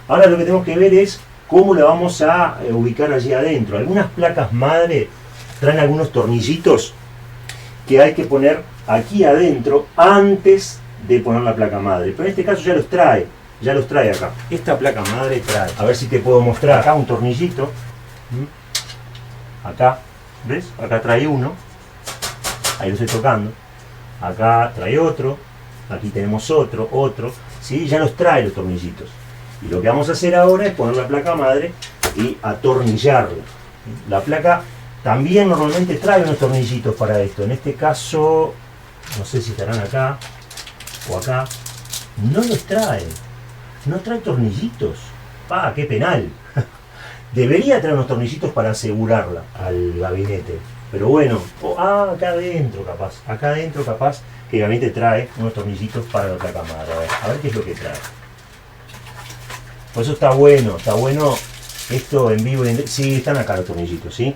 Ahora lo que tenemos que ver es cómo la vamos a ubicar allí adentro. Algunas placas madre traen algunos tornillitos que hay que poner aquí adentro antes de poner la placa madre. Pero en este caso ya los trae acá. Esta placa madre trae, a ver si te puedo mostrar acá un tornillito. Acá, ¿ves? Acá trae uno. Ahí lo estoy tocando. Acá trae otro. Aquí tenemos otro. ¿Sí? Ya los trae los tornillitos. Y lo que vamos a hacer ahora es poner la placa madre y atornillarla. La placa también normalmente trae unos tornillitos para esto. En este caso, no sé si estarán acá o acá. No los trae. No trae tornillitos. ¡Ah, qué penal! Debería traer unos tornillitos para asegurarla al gabinete. Pero bueno, acá adentro capaz que el gabinete trae unos tornillitos para la placa madre. A ver qué es lo que trae. Por eso está bueno esto en vivo. Sí, están acá los tornillitos, ¿sí?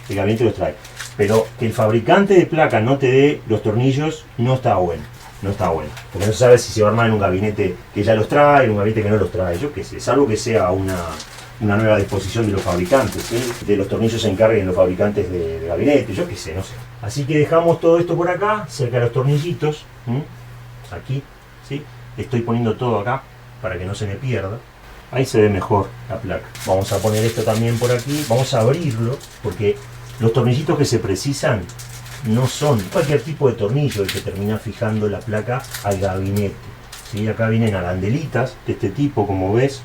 El gabinete los trae. Pero que el fabricante de placa no te dé los tornillos no está bueno. Porque no se sabe si se va a armar en un gabinete que ya los trae, en un gabinete que no los trae. Yo qué sé, salvo que sea una nueva disposición de los fabricantes, ¿sí? De los tornillos se encarguen los fabricantes de gabinete, yo qué sé, no sé. Así que dejamos todo esto por acá, cerca de los tornillitos. Aquí, ¿sí? Estoy poniendo todo acá para que no se me pierda. Ahí se ve mejor la placa. Vamos a poner esto también por aquí. Vamos a abrirlo porque los tornillitos que se precisan no son cualquier tipo de tornillo el que termina fijando la placa al gabinete, ¿sí? Acá vienen arandelitas de este tipo, como ves.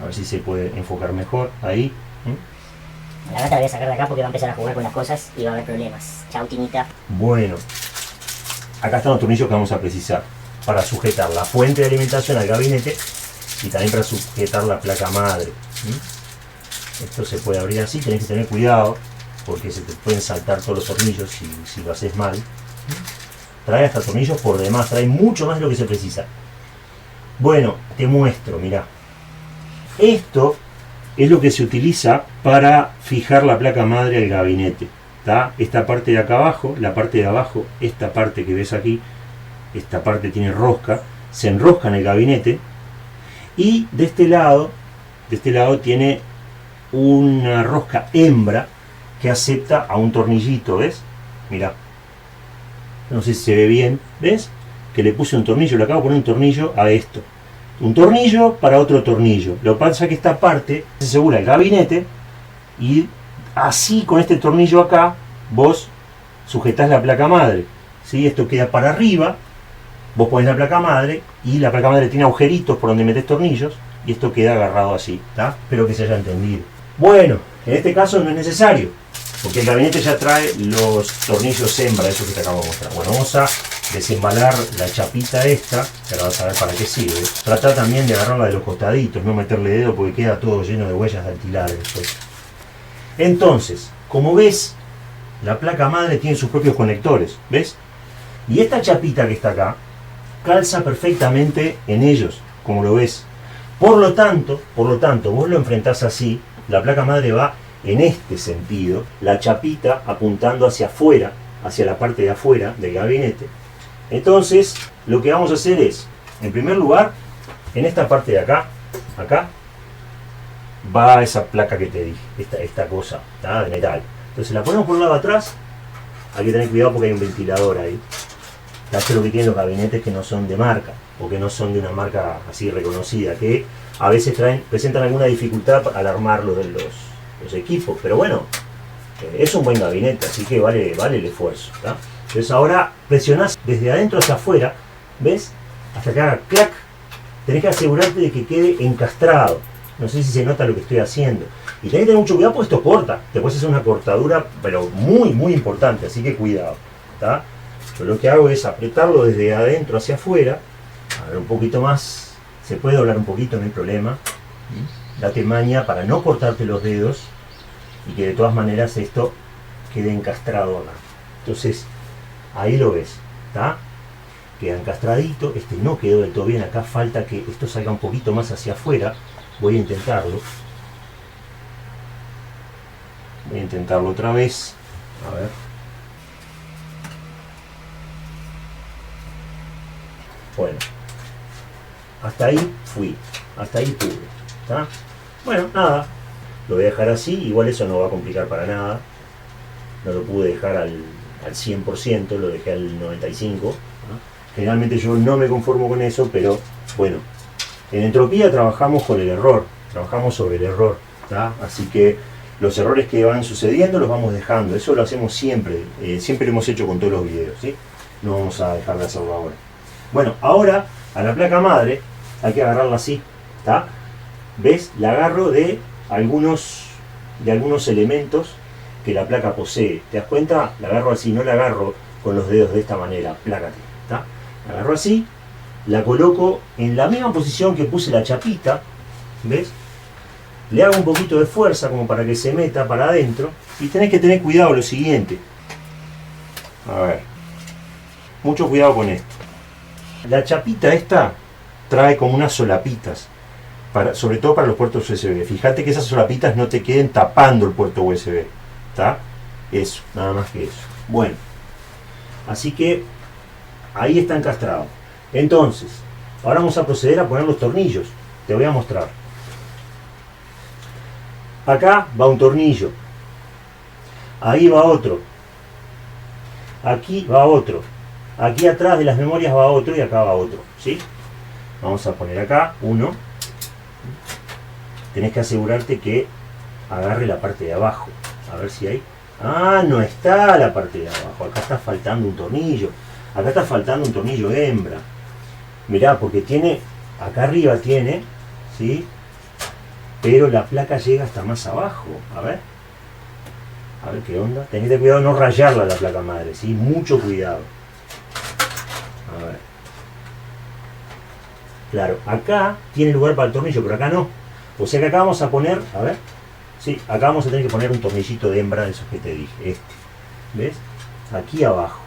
A ver si se puede enfocar mejor. Ahí. La gata la voy a sacar de acá porque va a empezar a jugar con las cosas y va a haber problemas. Chau, Tinita. Bueno, acá están los tornillos que vamos a precisar para sujetar la fuente de alimentación al gabinete y también para sujetar la placa madre. Esto se puede abrir así, tenés que tener cuidado porque se te pueden saltar todos los tornillos si lo haces mal. Trae hasta tornillos por demás, trae mucho más de lo que se precisa. Bueno, te muestro, mirá. Esto es lo que se utiliza para fijar la placa madre al gabinete. ¿Tá? Esta parte de acá abajo, la parte de abajo, esta parte que ves aquí, esta parte tiene rosca, se enrosca en el gabinete. Y de este lado tiene una rosca hembra que acepta a un tornillito, ¿ves? Mirá. No sé si se ve bien, ¿ves? Que le puse un tornillo, le acabo de poner un tornillo a esto. Un tornillo para otro tornillo. Lo que pasa es que esta parte se asegura el gabinete y así con este tornillo acá vos sujetás la placa madre, ¿sí? Esto queda para arriba, vos ponés la placa madre y la placa madre tiene agujeritos por donde metés tornillos y esto queda agarrado así, ¿tá? Espero que se haya entendido. Bueno, en este caso no es necesario porque el gabinete ya trae los tornillos hembra, eso que te acabo de mostrar. Bueno, vamos a desembalar la chapita esta, que ahora vas a ver para qué sirve. Trata también de agarrarla de los costaditos, no meterle dedo porque queda todo lleno de huellas dactilares después. Entonces, como ves, la placa madre tiene sus propios conectores, ¿ves? Y esta chapita que está acá calza perfectamente en ellos, como lo ves. Por lo tanto, vos lo enfrentás así, la placa madre va en este sentido, la chapita apuntando hacia afuera, hacia la parte de afuera del gabinete. Entonces, lo que vamos a hacer es, en primer lugar, en esta parte de acá, va esa placa que te dije, esta cosa, ¿tá? De metal. Entonces la ponemos por un lado atrás, hay que tener cuidado porque hay un ventilador ahí. Esto es lo que tienen los gabinetes que no son de marca, o que no son de una marca así reconocida, que a veces presentan alguna dificultad al armar los equipos, pero bueno, es un buen gabinete, así que vale el esfuerzo, ¿tá? Entonces ahora presionás desde adentro hacia afuera, ¿ves? Hasta que haga clac, tenés que asegurarte de que quede encastrado. No sé si se nota lo que estoy haciendo. Y tenés que tener mucho cuidado porque esto corta, te puedes hacer una cortadura, pero muy, muy importante, así que cuidado, ¿tá? Yo lo que hago es apretarlo desde adentro hacia afuera, a ver un poquito más, se puede doblar un poquito, no hay problema. Date maña para no cortarte los dedos y que de todas maneras esto quede encastrado acá. Entonces, ahí lo ves, ¿está? Queda encastradito, este no quedó del todo bien, acá falta que esto salga un poquito más hacia afuera. Voy a intentarlo. Voy a intentarlo otra vez. A ver. Bueno. hasta ahí fui, hasta ahí pude. ¿Está? Bueno, nada, lo voy a dejar así, igual eso no va a complicar para nada. No lo pude dejar al 100%, lo dejé al 95%. ¿No? Generalmente yo no me conformo con eso, pero bueno, en entropía trabajamos con el error, trabajamos sobre el error. ¿Tá? Así que los errores que van sucediendo los vamos dejando, eso lo hacemos siempre, siempre lo hemos hecho con todos los videos, ¿sí? No vamos a dejar de hacerlo ahora. Bueno, ahora a la placa madre hay que agarrarla así, ¿tá? ¿Ves? La agarro de algunos elementos que la placa posee. ¿Te das cuenta? La agarro así, no la agarro con los dedos de esta manera, plácate, ¿tá? La agarro así, la coloco en la misma posición que puse la chapita, ¿ves? Le hago un poquito de fuerza como para que se meta para adentro. Y tenés que tener cuidado lo siguiente. A ver. Mucho cuidado con esto. La chapita esta trae como unas solapitas. Sobre todo para los puertos USB. Fíjate que esas solapitas no te queden tapando el puerto USB. ¿Está? Eso, nada más que eso. Bueno. Así que ahí está encastrado. Entonces, ahora vamos a proceder a poner los tornillos. Te voy a mostrar. Acá va un tornillo, ahí va otro, aquí va otro, aquí atrás de las memorias va otro y acá va otro, ¿sí? Vamos a poner acá uno, tenés que asegurarte que agarre la parte de abajo, a ver si hay, no está la parte de abajo, acá está faltando un tornillo, acá está faltando un tornillo hembra, mirá, porque tiene, acá arriba tiene, ¿sí? Pero la placa llega hasta más abajo. A ver qué onda. Tened cuidado de no rayarla la placa madre, ¿sí? Mucho cuidado. A ver. Claro, acá tiene lugar para el tornillo, pero acá no. O sea que acá vamos a poner, a ver. Sí, acá vamos a tener que poner un tornillito de hembra de esos que te dije. Este. ¿Ves? Aquí abajo.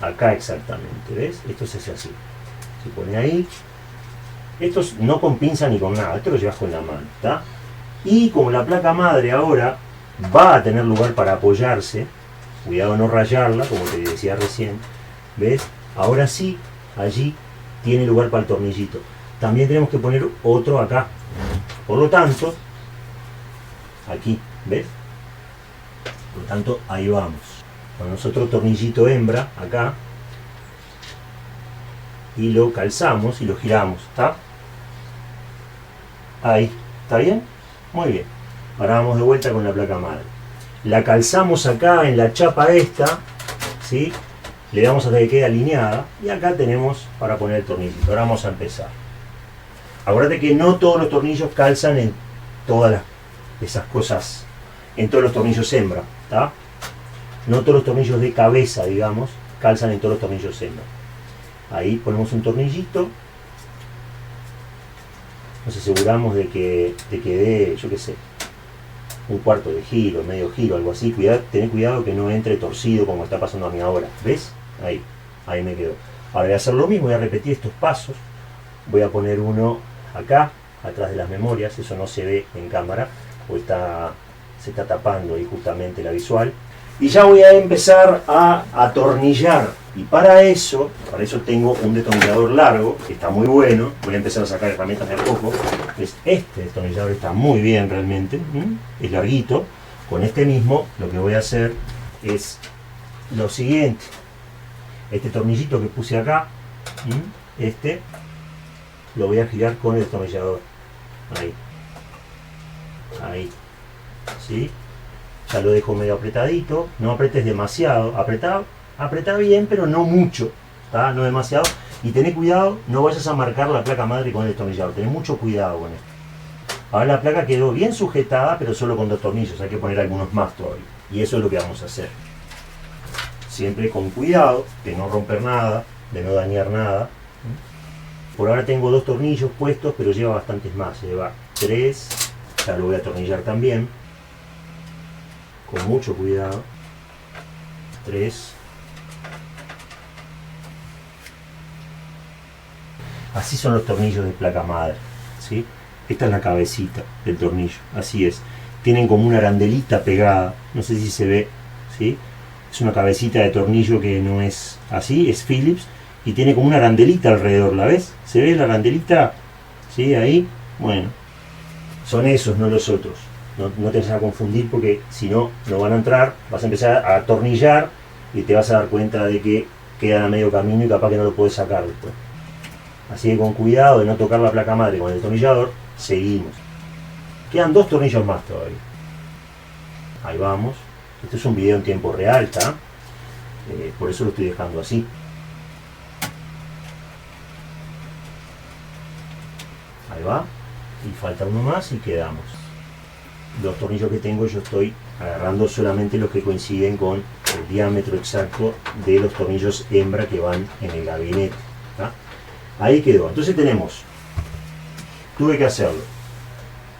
Acá exactamente, ¿ves? Esto se hace así. Se pone ahí. Estos no con pinza ni con nada, esto lo llevas con la mano, ¿está? Y como la placa madre ahora va a tener lugar para apoyarse, cuidado no rayarla, como te decía recién, ¿ves? Ahora sí, allí tiene lugar para el tornillito. También tenemos que poner otro acá. Por lo tanto, aquí, ¿ves? Por lo tanto, ahí vamos. Con nosotros tornillito hembra, acá. Y lo calzamos y lo giramos, ¿está? Ahí, ¿está bien? Muy bien. Ahora vamos de vuelta con la placa madre. La calzamos acá en la chapa esta, ¿sí? Le damos hasta que quede alineada y acá tenemos para poner el tornillito. Ahora vamos a empezar. Acuérdate que no todos los tornillos calzan en todas esas cosas, en todos los tornillos hembra, ¿está? No todos los tornillos de cabeza, digamos, calzan en todos los tornillos hembra. Ahí ponemos un tornillito, nos aseguramos de que dé, yo qué sé, un cuarto de giro, medio giro, algo así. Tened cuidado que no entre torcido como está pasando a mí ahora. ¿Ves? Ahí me quedó. Ahora voy a hacer lo mismo, voy a repetir estos pasos. Voy a poner uno acá, atrás de las memorias, eso no se ve en cámara, porque se está tapando ahí justamente la visual. Y ya voy a empezar a atornillar. Y para eso tengo un destornillador largo, que está muy bueno. Voy a empezar a sacar herramientas de a poco. Este destornillador está muy bien realmente. Es larguito. Con este mismo lo que voy a hacer es lo siguiente. Este tornillito que puse acá, lo voy a girar con el destornillador. Ahí. ¿Sí? Ya lo dejo medio apretadito, no apretes demasiado, apretá bien pero no mucho, ¿tá? No demasiado, y tené cuidado, no vayas a marcar la placa madre con el destornillador, tené mucho cuidado con esto. Ahora la placa quedó bien sujetada, pero solo con 2 tornillos, hay que poner algunos más todavía, y eso es lo que vamos a hacer. Siempre con cuidado, de no romper nada, de no dañar nada. Por ahora tengo 2 tornillos puestos, pero lleva bastantes más, lleva 3, ya lo voy a atornillar también. Con mucho cuidado. 3. Así son los tornillos de placa madre, ¿sí? Esta es la cabecita del tornillo, así es. Tienen como una arandelita pegada, no sé si se ve, ¿sí? Es una cabecita de tornillo que no es así, es Phillips. Y tiene como una arandelita alrededor, ¿la ves? ¿Se ve la arandelita? ¿Sí? Ahí. Bueno. Son esos, no los otros. No te vas a confundir porque si no, no van a entrar. Vas a empezar a atornillar y te vas a dar cuenta de que quedan a medio camino y capaz que no lo puedes sacar después. Así que con cuidado de no tocar la placa madre con el destornillador, seguimos. Quedan 2 tornillos más todavía. Ahí vamos. Este es un video en tiempo real, ¿está? Por eso lo estoy dejando así. Ahí va. Y falta uno más y quedamos. Los tornillos que tengo yo estoy agarrando solamente los que coinciden con el diámetro exacto de los tornillos hembra que van en el gabinete, ¿tá? Ahí quedó. Entonces tenemos, tuve que hacerlo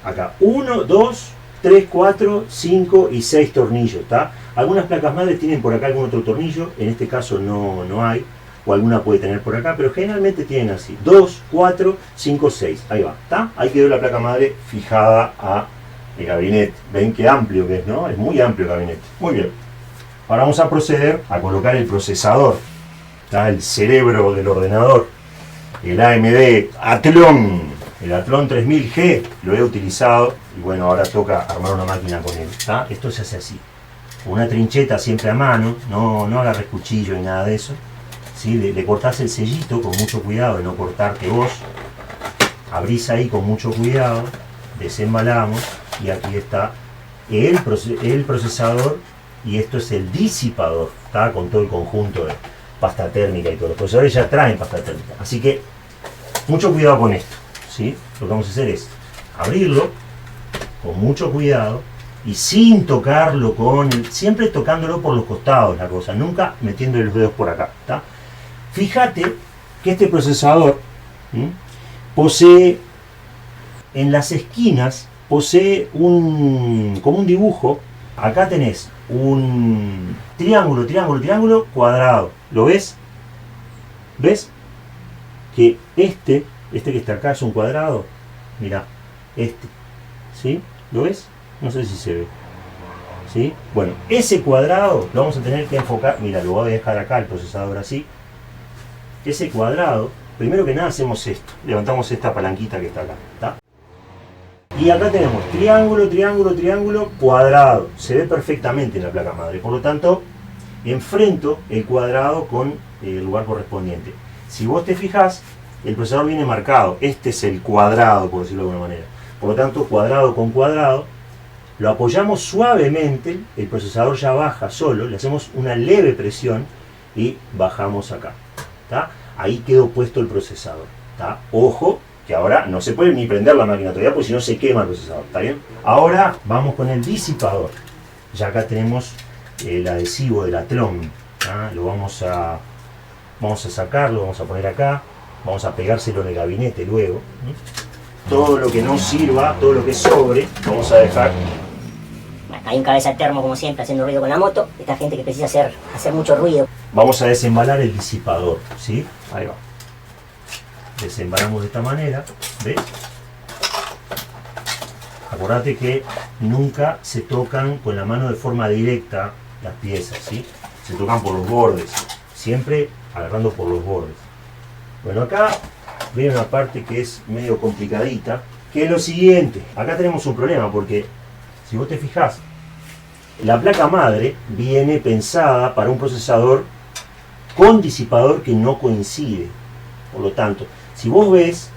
acá 1, 2, 3, 4, 5 y 6 tornillos, ¿tá? Algunas placas madres tienen por acá algún otro tornillo, en este caso no hay, o alguna puede tener por acá, pero generalmente tienen así 2, 4, 5, 6, ahí va, ¿tá? Ahí quedó la placa madre fijada a el gabinete. Ven qué amplio que es, ¿no? Es muy amplio el gabinete. Muy bien. Ahora vamos a proceder a colocar el procesador, ¿tá? El cerebro del ordenador, el AMD Athlon, el Athlon 3000G, lo he utilizado y bueno, ahora toca armar una máquina con él, ¿tá? Esto se hace así, con una trincheta siempre a mano, no agarres cuchillo ni nada de eso, ¿sí? Le cortás el sellito con mucho cuidado de no cortarte vos, abrís ahí con mucho cuidado, desembalamos y aquí está el procesador y esto es el disipador, ¿tá? Con todo el conjunto de pasta térmica y todo. Los procesadores ya traen pasta térmica, así que mucho cuidado con esto, ¿sí? Lo que vamos a hacer es abrirlo con mucho cuidado y sin tocarlo siempre tocándolo por los costados la cosa, nunca metiendo los dedos por acá, ¿tá? Fíjate que este procesador posee en las esquinas, posee como un dibujo. Acá tenés un triángulo, triángulo, triángulo, cuadrado. ¿Lo ves? ¿Ves? Que este que está acá es un cuadrado. Mirá, ¿sí? ¿Lo ves? No sé si se ve. ¿Sí? Bueno, ese cuadrado lo vamos a tener que enfocar. Mira, lo voy a dejar acá el procesador así. Ese cuadrado, primero que nada hacemos esto. Levantamos esta palanquita que está acá, ¿tá? Y acá tenemos triángulo, triángulo, triángulo, cuadrado. Se ve perfectamente en la placa madre. Por lo tanto, enfrento el cuadrado con el lugar correspondiente. Si vos te fijás, el procesador viene marcado. Este es el cuadrado, por decirlo de alguna manera. Por lo tanto, cuadrado con cuadrado. Lo apoyamos suavemente, el procesador ya baja solo. Le hacemos una leve presión y bajamos acá, ¿tá? Ahí quedó puesto el procesador, ¿tá? Ojo, que ahora no se puede ni prender la máquina todavía porque si no se quema el procesador, ¿está bien? Ahora vamos con el disipador. Ya acá tenemos el adhesivo del Athlon, ¿tá? Lo vamos a sacarlo, vamos a poner acá, vamos a pegárselo en el gabinete luego. Todo lo que no sirva, todo lo que sobre, vamos a dejar. Hay un cabeza de termo como siempre haciendo ruido con la moto. Esta gente que precisa hacer mucho ruido. Vamos a desembalar el disipador, ¿sí? Ahí va. Desembalamos de esta manera, ¿ves? Acordate que nunca se tocan con la mano de forma directa las piezas, ¿sí? Se tocan por los bordes, siempre agarrando por los bordes. Bueno, acá viene una parte que es medio complicadita, que es lo siguiente. Acá tenemos un problema porque, si vos te fijás, la placa madre viene pensada para un procesador con disipador que no coincide. Por lo tanto, si vos ves,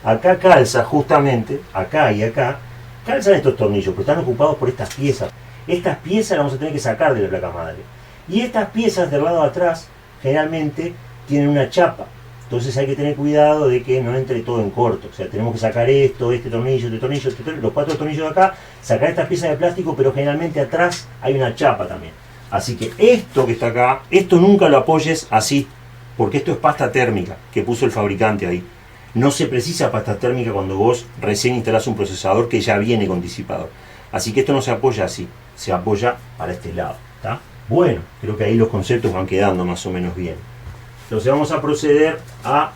acá calza justamente, acá y acá, calzan estos tornillos, pero están ocupados por estas piezas. Estas piezas las vamos a tener que sacar de la placa madre. Y estas piezas del lado de atrás, generalmente, tienen una chapa. Entonces hay que tener cuidado de que no entre todo en corto. O sea, tenemos que sacar esto, este tornillo, los 4 tornillos de acá, sacar estas piezas de plástico, pero generalmente atrás hay una chapa también. Así que esto que está acá, esto nunca lo apoyes así, porque esto es pasta térmica que puso el fabricante ahí. No se precisa pasta térmica cuando vos recién instalás un procesador que ya viene con disipador. Así que esto no se apoya así, se apoya para este lado, ¿tá? Bueno, creo que ahí los conceptos van quedando más o menos bien. Entonces vamos a proceder a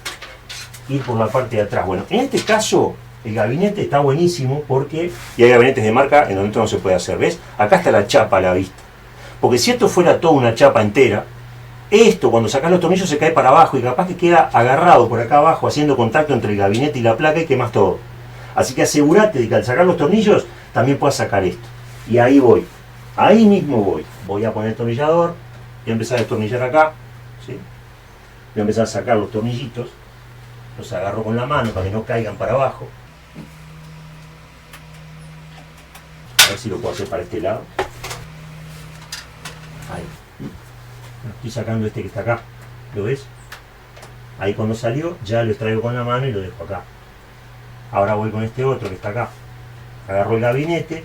ir por la parte de atrás. Bueno, en este caso el gabinete está buenísimo porque, y hay gabinetes de marca en donde esto no se puede hacer, ¿ves? Acá está la chapa a la vista. Porque si esto fuera toda una chapa entera, esto cuando sacás los tornillos se cae para abajo y capaz que queda agarrado por acá abajo haciendo contacto entre el gabinete y la placa y quemas todo. Así que asegúrate de que al sacar los tornillos también puedas sacar esto. Y ahí voy, ahí mismo voy. Voy a poner el tornillador, voy a empezar a destornillar acá, ¿sí? Voy a empezar a sacar los tornillitos, los agarro con la mano para que no caigan para abajo. A ver si lo puedo hacer para este lado. Ahí. Estoy sacando este que está acá, ¿lo ves? Ahí cuando salió ya lo extraigo con la mano y lo dejo acá. Ahora voy con este otro que está acá. Agarro el gabinete.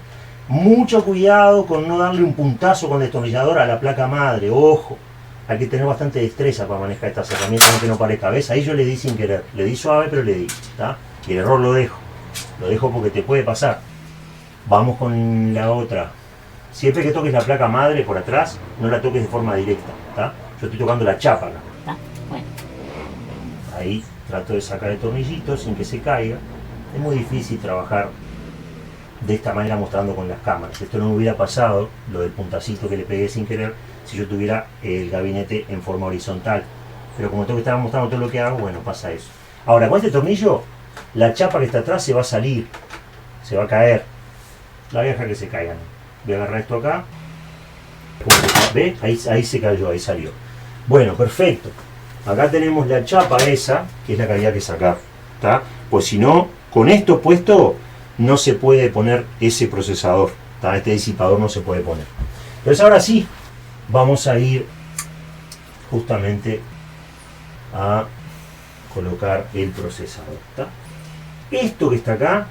Mucho cuidado con no darle un puntazo con el destornillador a la placa madre, ojo. Hay que tener bastante destreza para manejar estas herramientas, aunque no parezca. ¿Ves? Ahí yo le di sin querer. Le di suave, pero le di. ¿Está? Y el error lo dejo. Lo dejo porque te puede pasar. Vamos con la otra. Siempre que toques la placa madre por atrás, no la toques de forma directa. ¿Está? Yo estoy tocando la chapa acá. ¿Está? Bueno. Ahí trato de sacar el tornillito sin que se caiga. Es muy difícil trabajar de esta manera mostrando con las cámaras. Esto no me hubiera pasado, lo del puntacito que le pegué sin querer, si yo tuviera el gabinete en forma horizontal. Pero como tengo que estar mostrando todo lo que hago, bueno, pasa eso. Ahora, con este tornillo, la chapa que está atrás se va a salir, se va a caer. La voy a dejar que se caigan. Voy a agarrar esto acá. ¿Ve? Ahí se cayó, ahí salió. Bueno, perfecto. Acá tenemos la chapa esa, que es la que había que sacar. ¿Está? Pues si no, con esto puesto, no se puede poner ese procesador. ¿Está? Este disipador no se puede poner. Entonces ahora sí, vamos a ir justamente a colocar el procesador. ¿Está? Esto que está acá,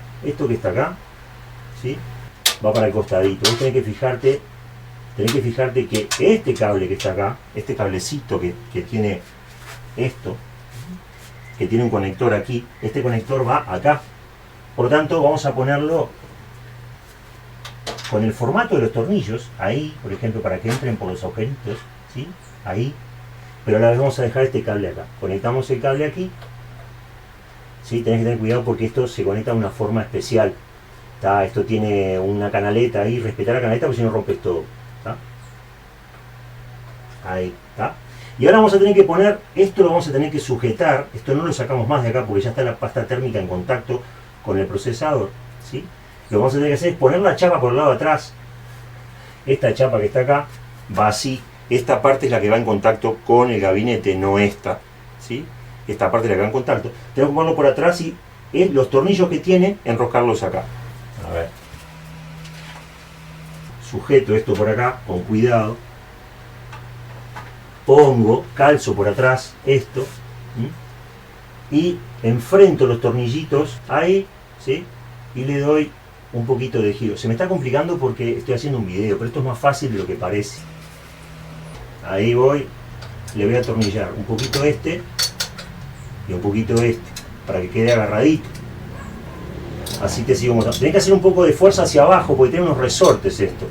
¿sí? Va para el costadito. Vos tenés que fijarte que este cable que está acá, este cablecito que tiene esto, que tiene un conector aquí, este conector va acá. Por lo tanto, vamos a ponerlo con el formato de los tornillos, ahí, por ejemplo, para que entren por los agujeritos, ¿sí? Ahí. Pero a la vez vamos a dejar este cable acá. Conectamos el cable aquí, ¿sí? Tenés que tener cuidado porque esto se conecta de una forma especial. ¿Tá? Esto tiene una canaleta ahí, respetar la canaleta porque si no rompes todo. ¿Tá? Ahí, ¿tá? Y ahora vamos a tener que poner, esto lo vamos a tener que sujetar, esto no lo sacamos más de acá porque ya está la pasta térmica en contacto con el procesador, ¿sí? Lo que vamos a tener que hacer es poner la chapa por el lado de atrás. Esta chapa que está acá va así, esta parte es la que va en contacto con el gabinete, no esta, ¿sí? Esta parte es la que va en contacto. Tengo que ponerlo por atrás y los tornillos que tiene, enroscarlos acá. A ver. Sujeto esto por acá, con cuidado. Pongo, calzo por atrás esto. Y enfrento los tornillitos ahí, ¿sí? Y le doy un poquito de giro. Se me está complicando porque estoy haciendo un video, pero esto es más fácil de lo que parece. Ahí voy, le voy a atornillar un poquito este y un poquito este, para que quede agarradito. Así te sigo mostrando. Tenés que hacer un poco de fuerza hacia abajo porque tiene unos resortes esto.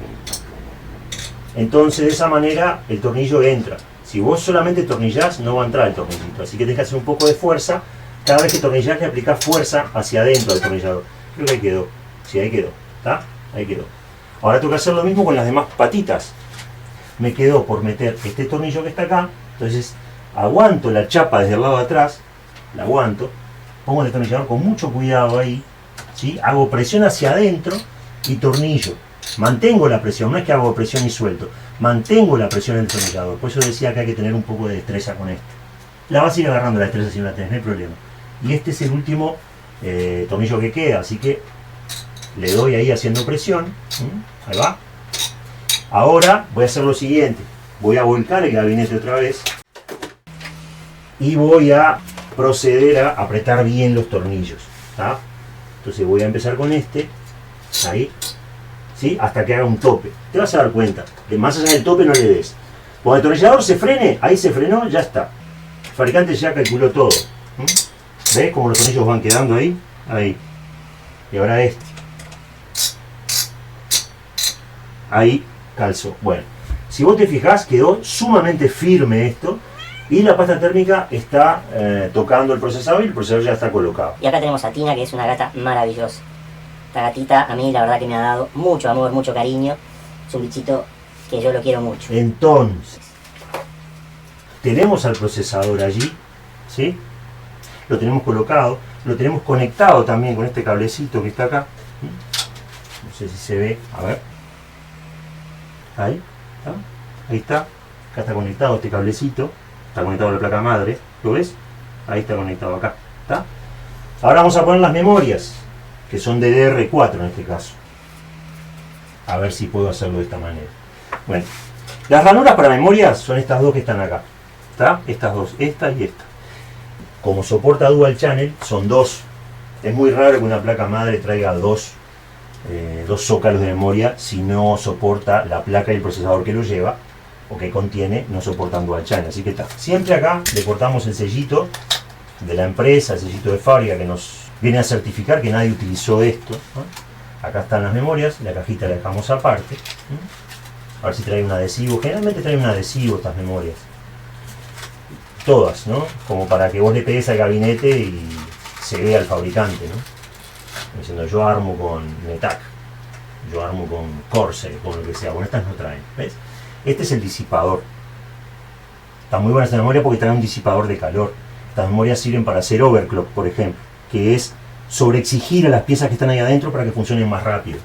Entonces de esa manera el tornillo entra. Si vos solamente tornillás, no va a entrar el tornillito. Así que tenés que hacer un poco de fuerza. Cada vez que tornillás le aplicás fuerza hacia adentro del tornillador. Creo que ahí quedó. Sí, ahí quedó. ¿Está? Ahí quedó. Ahora tengo que hacer lo mismo con las demás patitas. Me quedó por meter este tornillo que está acá. Entonces aguanto la chapa desde el lado de atrás. La aguanto. Pongo el destornillador con mucho cuidado ahí. ¿Sí? Hago presión hacia adentro y tornillo. Mantengo la presión, no es que hago presión y suelto. Mantengo la presión en el destornillador. Por eso decía que hay que tener un poco de destreza con esto. La vas a ir agarrando la destreza si no la tenés, no hay problema. Y este es el último tornillo que queda, así que le doy ahí haciendo presión. Ahí va. Ahora voy a hacer lo siguiente. Voy a volcar el gabinete otra vez. Y voy a proceder a apretar bien los tornillos. ¿Tá? Entonces voy a empezar con este. Ahí. ¿Sí? Hasta que haga un tope. Te vas a dar cuenta. De más allá del tope no le des. Cuando el tornillador se frene, ahí se frenó, ya está. El fabricante ya calculó todo. ¿Ves cómo los tornillos van quedando ahí? Ahí. Y ahora este. Ahí calzó. Bueno, si vos te fijás, quedó sumamente firme esto. Y la pasta térmica está tocando el procesador y el procesador ya está colocado. Y acá tenemos a Tina, que es una gata maravillosa. Esta gatita a mí la verdad que me ha dado mucho amor, mucho cariño. Es un bichito que yo lo quiero mucho. Entonces, tenemos al procesador allí, ¿sí? Lo tenemos colocado, lo tenemos conectado también con este cablecito que está acá. No sé si se ve, a ver. Ahí, ¿está? Ahí está. Acá está conectado este cablecito, está conectado a la placa madre, ¿lo ves? Ahí está conectado acá, ¿está? Ahora vamos a poner las memorias, que son DDR4 en este caso. A ver si puedo hacerlo de esta manera. Bueno, las ranuras para memorias son estas dos que están acá, ¿está? Estas dos, esta y esta. Como soporta Dual Channel, son dos. Es muy raro que una placa madre traiga dos zócalos de memoria si no soporta la placa y el procesador que lo lleva o que contiene, no soportan Dual Channel. Así que está. Siempre acá le cortamos el sellito de la empresa, el sellito de fábrica que nos viene a certificar que nadie utilizó esto, ¿no? Acá están las memorias, la cajita la dejamos aparte, ¿no? A ver si trae un adhesivo. Generalmente trae un adhesivo estas memorias. Todas, ¿no? Como para que vos le pegues al gabinete y se vea el fabricante, ¿no? Diciendo, yo armo con Metac, yo armo con Corsair, con lo que sea. Bueno, estas no traen, ¿ves? Este es el disipador. Está muy buena esta memoria porque trae un disipador de calor. Estas memorias sirven para hacer overclock, por ejemplo, que es sobreexigir a las piezas que están ahí adentro para que funcionen más rápido.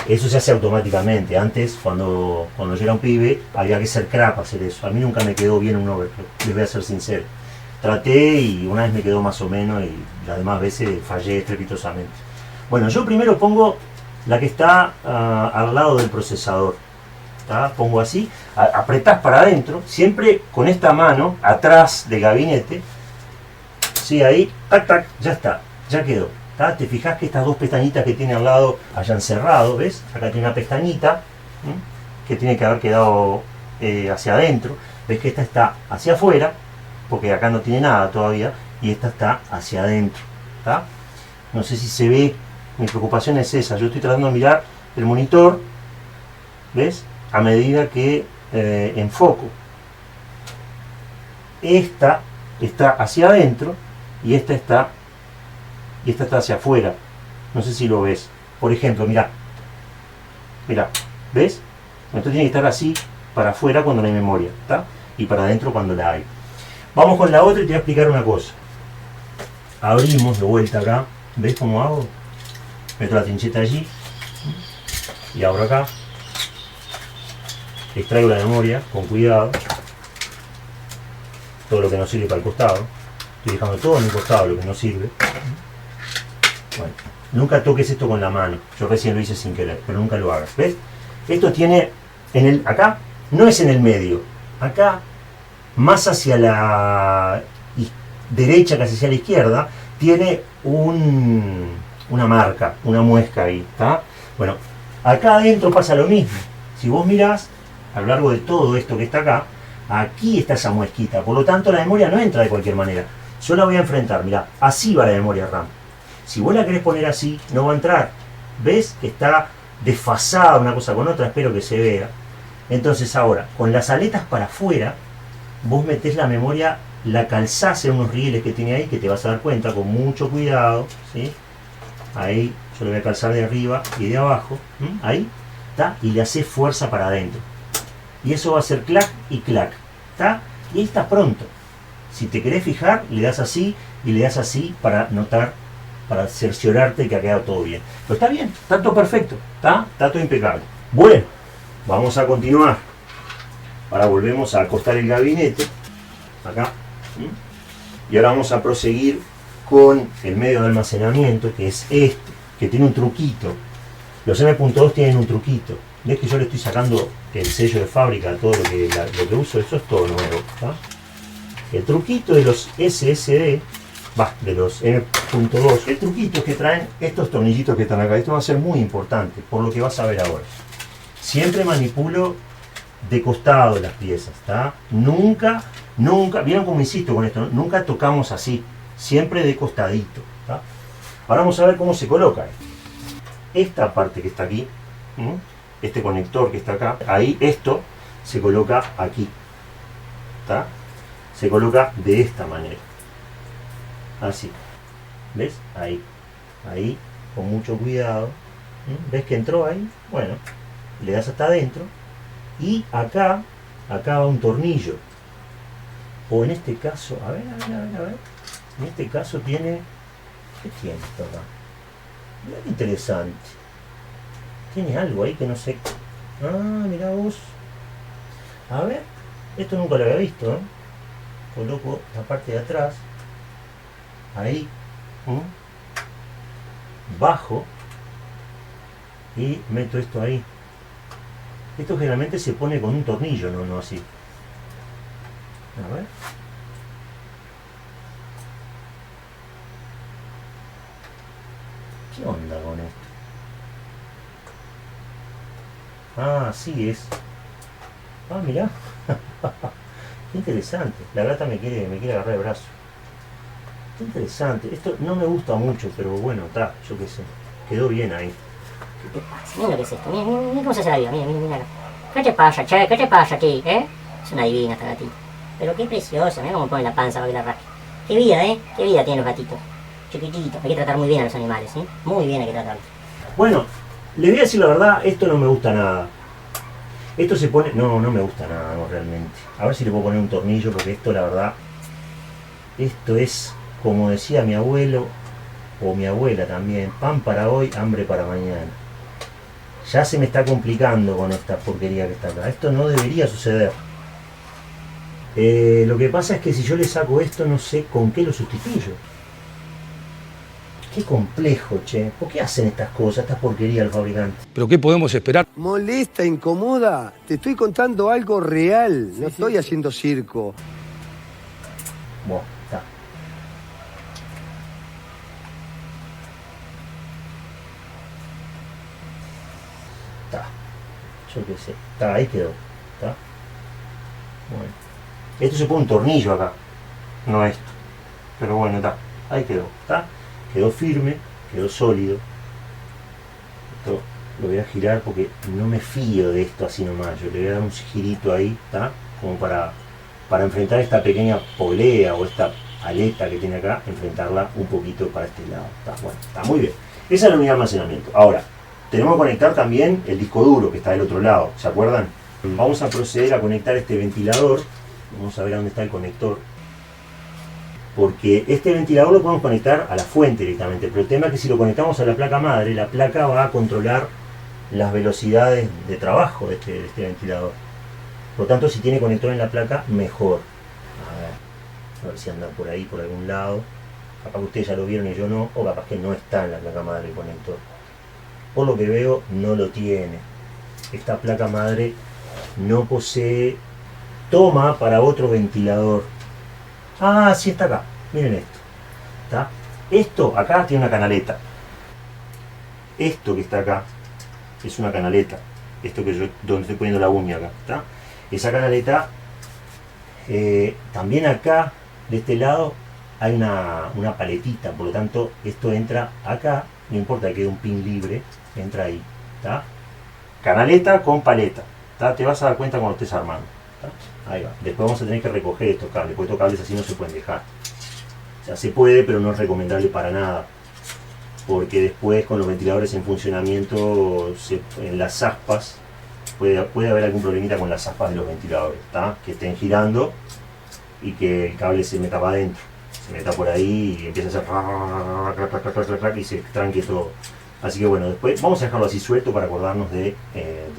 Eso se hace automáticamente. Antes, cuando yo era un pibe, había que ser crap hacer eso. A mí nunca me quedó bien un overclock, les voy a ser sincero. Traté y una vez me quedó más o menos y las demás veces fallé estrepitosamente. Bueno, yo primero pongo la que está al lado del procesador. ¿Tá? Pongo así, apretás para adentro, siempre con esta mano atrás del gabinete. Sí, ahí, tac, tac, ya está, ya quedó. ¿Tá? Te fijas que estas dos pestañitas que tiene al lado hayan cerrado, ¿ves? Acá tiene una pestañita que tiene que haber quedado hacia adentro. Ves que esta está hacia afuera, porque acá no tiene nada todavía, y esta está hacia adentro. ¿Tá? No sé si se ve, mi preocupación es esa. Yo estoy tratando de mirar el monitor, ¿ves? A medida que enfoco. Esta está hacia adentro y esta está hacia afuera. No sé si lo ves. Por ejemplo, mira, ¿ves? Esto tiene que estar así para afuera cuando no hay memoria, ¿tá? Y para adentro cuando la hay. Vamos con la otra y te voy a explicar una cosa. Abrimos de vuelta acá. ¿Ves cómo hago? Meto la trincheta allí y abro acá. Extraigo la memoria con cuidado. Todo lo que no sirve para el costado. Estoy dejando todo en el costado lo que no sirve. Bueno, nunca toques esto con la mano. Yo recién lo hice sin querer, pero nunca lo hagas. ¿Ves? Esto tiene acá no es en el medio. Acá, más hacia la derecha que hacia la izquierda, tiene una marca, una muesca ahí. ¿Tá? Bueno, acá adentro pasa lo mismo. Si vos mirás, a lo largo de todo esto que está acá, aquí está esa muesquita. Por lo tanto, la memoria no entra de cualquier manera. Yo la voy a enfrentar, mirá, así va la memoria RAM. Si vos la querés poner así, no va a entrar. ¿Ves que está desfasada una cosa con otra? Espero que se vea. Entonces ahora, con las aletas para afuera, vos metés la memoria, la calzás en unos rieles que tiene ahí, que te vas a dar cuenta con mucho cuidado, ¿sí? Ahí, yo le voy a calzar de arriba y de abajo, ahí, ¿tá? Y le haces fuerza para adentro. Y eso va a ser clac y clac, ¿tá? Y ahí está pronto. Si te querés fijar, le das así y le das así para notar, para cerciorarte que ha quedado todo bien. Pero está bien, está todo perfecto, está todo impecable. Bueno, vamos a continuar. Ahora volvemos a acostar el gabinete, acá. Y ahora vamos a proseguir con el medio de almacenamiento, que es este, que tiene un truquito. Los M.2 tienen un truquito. Ves que yo le estoy sacando el sello de fábrica a todo lo que uso, eso es todo nuevo, ¿tá? El truquito de los SSD, de los M.2, el truquito es que traen estos tornillitos que están acá. Esto va a ser muy importante, por lo que vas a ver ahora. Siempre manipulo de costado las piezas, ¿tá? Nunca, ¿vieron cómo insisto con esto? ¿No? Nunca tocamos así, siempre de costadito, ¿tá? Ahora vamos a ver cómo se coloca esto. Esta parte que está aquí, este conector que está acá, ahí esto se coloca aquí, ¿tá? Se coloca de esta manera, así, ¿ves? Ahí, con mucho cuidado. ¿Ves que entró ahí? Bueno, le das hasta adentro Y acá va un tornillo. O en este caso, a ver. En este caso tiene... ¿Qué tiene esto acá? Mirá qué interesante. Tiene algo ahí que no sé. Ah, mirá vos. A ver, esto nunca lo había visto, ¿eh? Coloco la parte de atrás. Ahí. Bajo. Y meto esto ahí. Esto generalmente se pone con un tornillo, no así. A ver. ¿Qué onda con esto? Ah, sí es. Ah, mirá. Qué interesante. La gata me quiere agarrar el brazo. Qué interesante. Esto no me gusta mucho, pero bueno, está, yo qué sé. Quedó bien ahí. ¿Qué te pasa? Mira lo que es esto. Mira cómo se hace la vida. Mira. ¿Qué te pasa, che? ¿Qué te pasa aquí, Es una divina esta gatita. Pero qué preciosa. Mira cómo pone la panza para que la rasque. Qué vida, Qué vida tienen los gatitos. Chiquititos. Hay que tratar muy bien a los animales, Muy bien hay que tratarlos. Bueno, les voy a decir la verdad, esto no me gusta nada. Esto se pone... No me gusta nada, no, realmente. A ver si le puedo poner un tornillo, porque esto, la verdad... Esto es, como decía mi abuelo, o mi abuela también, pan para hoy, hambre para mañana. Ya se me está complicando con esta porquería que está acá. Esto no debería suceder. Lo que pasa es que si yo le saco esto, no sé con qué lo sustituyo. Qué complejo, che. ¿Por qué hacen estas cosas, estas porquerías los fabricantes? ¿Pero qué podemos esperar? Molesta, incomoda. Te estoy contando algo real. No estoy haciendo circo. Bueno, está. Está. Yo qué sé. Está, ahí quedó. Está. Bueno. Esto se pone un tornillo acá. No esto. Pero bueno, está. Ahí quedó. Está. Quedó firme, quedó sólido. Esto lo voy a girar porque no me fío de esto así nomás. Yo le voy a dar un girito ahí, ¿está? Como para enfrentar esta pequeña polea o esta aleta que tiene acá, enfrentarla un poquito para este lado. Está, bueno, está muy bien. Esa es la unidad de almacenamiento. Ahora, tenemos que conectar también el disco duro que está del otro lado. ¿Se acuerdan? Vamos a proceder a conectar este ventilador. Vamos a ver a dónde está el conector. Porque este ventilador lo podemos conectar a la fuente directamente, pero el tema es que si lo conectamos a la placa madre, la placa va a controlar las velocidades de trabajo de este ventilador. Por lo tanto, si tiene conector en la placa, mejor. A ver si anda por ahí, por algún lado. Capaz que ustedes ya lo vieron y yo no, o capaz que no está en la placa madre el conector. Por lo que veo, no lo tiene. Esta placa madre no posee toma para otro ventilador. Ah, sí está acá. Miren esto. ¿Está? Esto acá tiene una canaleta. Esto que está acá es una canaleta. Esto que yo donde estoy poniendo la uña acá. ¿Está? Esa canaleta, también acá, de este lado, hay una paletita. Por lo tanto, esto entra acá. No importa que quede un pin libre. Entra ahí. ¿Está? Canaleta con paleta. ¿Está? Te vas a dar cuenta cuando estés armando. ¿Está? Ahí va. Después vamos a tener que recoger estos cables, porque estos cables así no se pueden dejar. O sea, se puede, pero no es recomendable para nada. Porque después con los ventiladores en funcionamiento, en las aspas, puede haber algún problemita con las aspas de los ventiladores, ¿tá? Que estén girando y que el cable se meta para adentro. Se meta por ahí y empieza a hacer y se tranque todo. Así que bueno, después vamos a dejarlo así suelto para acordarnos de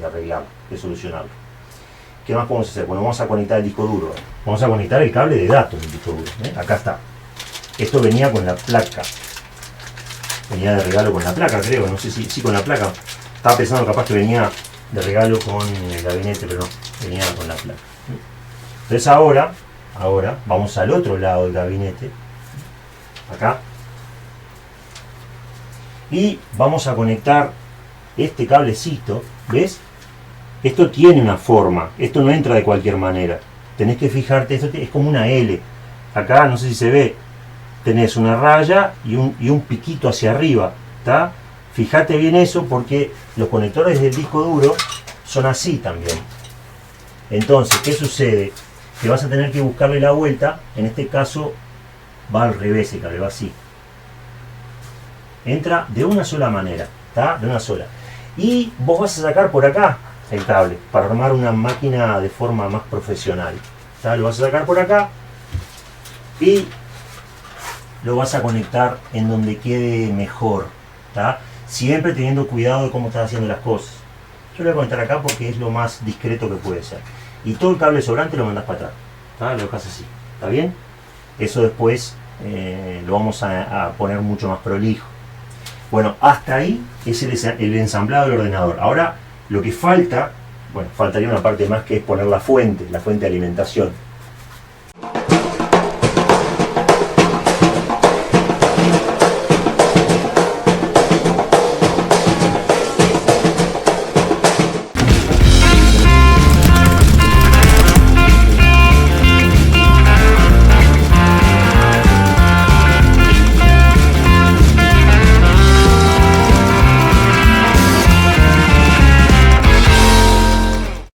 arreglarlo, de solucionarlo. ¿Qué más podemos hacer? Bueno, vamos a conectar el disco duro. Vamos a conectar el cable de datos del disco duro. Acá está. Esto venía con la placa. Venía de regalo con la placa, creo. No sé si con la placa. Estaba pensando capaz que venía de regalo con el gabinete, pero no. Venía con la placa. Entonces ahora vamos al otro lado del gabinete. Acá. Y vamos a conectar este cablecito. ¿Ves? Esto tiene una forma, esto no entra de cualquier manera. Tenés que fijarte, esto es como una L. Acá, no sé si se ve, tenés una raya y un piquito hacia arriba. ¿Tá? Fíjate bien eso porque los conectores del disco duro son así también. Entonces, ¿qué sucede? Que vas a tener que buscarle la vuelta. En este caso va al revés el cable, va así. Entra de una sola manera, ¿tá? De una sola. Y vos vas a sacar por acá. el cable para armar una máquina de forma más profesional. ¿Tá? Lo vas a sacar por acá y lo vas a conectar en donde quede mejor. ¿Tá? Siempre teniendo cuidado de cómo estás haciendo las cosas. Yo lo voy a conectar acá porque es lo más discreto que puede ser. Y todo el cable sobrante lo mandas para atrás. ¿Tá? Lo dejas así. ¿Está bien? Eso después lo vamos a poner mucho más prolijo. Bueno, hasta ahí es el ensamblado del ordenador. Ahora lo que falta, bueno, faltaría una parte más que es poner la fuente de alimentación.